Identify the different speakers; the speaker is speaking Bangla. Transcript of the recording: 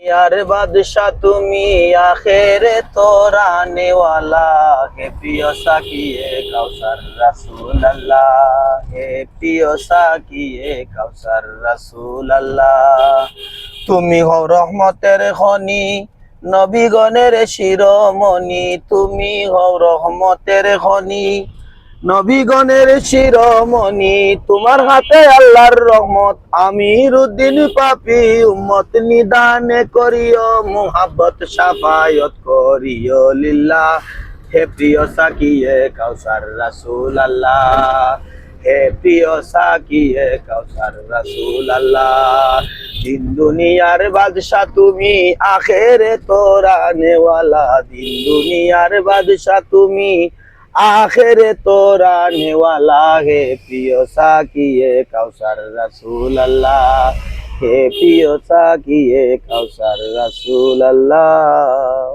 Speaker 1: यार बादशाह তুমি আখেরে তোরা নেওয়ালা হে প্রিয় সাকিয়ে কাউসার রাসূল আল্লাহ হে প্রিয় সাকিয়ে কাউসার রাসূল আল্লাহ তুমি হও রহমতের খনি নবীগণের শিরোমণি তুমি হও রহমতের খনি নবীগণের শিরোমণি তোমার হাতে আল্লাহর রহমত আমিরউদ্দিন পাপী উম্মত নিদানে করিও মুহাব্বত শাফায়াত করিও লিল্লাহ হে প্রিয় সাকিয়ে কাউসার রাসূল আল্লাহ হে প্রিয় সাকিয়ে কাউসার রাসূল আল্লাহ দিন দুনিয়ার বাদশা তুমি আখেরে তোরা নেওয়ালা দিন দুনিয়ার বাদশা তুমি आखिर तोरा नेवाला है प्रियो साकिए कौसर रसूल अल्लाह हे प्रियो साकिए कौसर रसूल अल्लाह।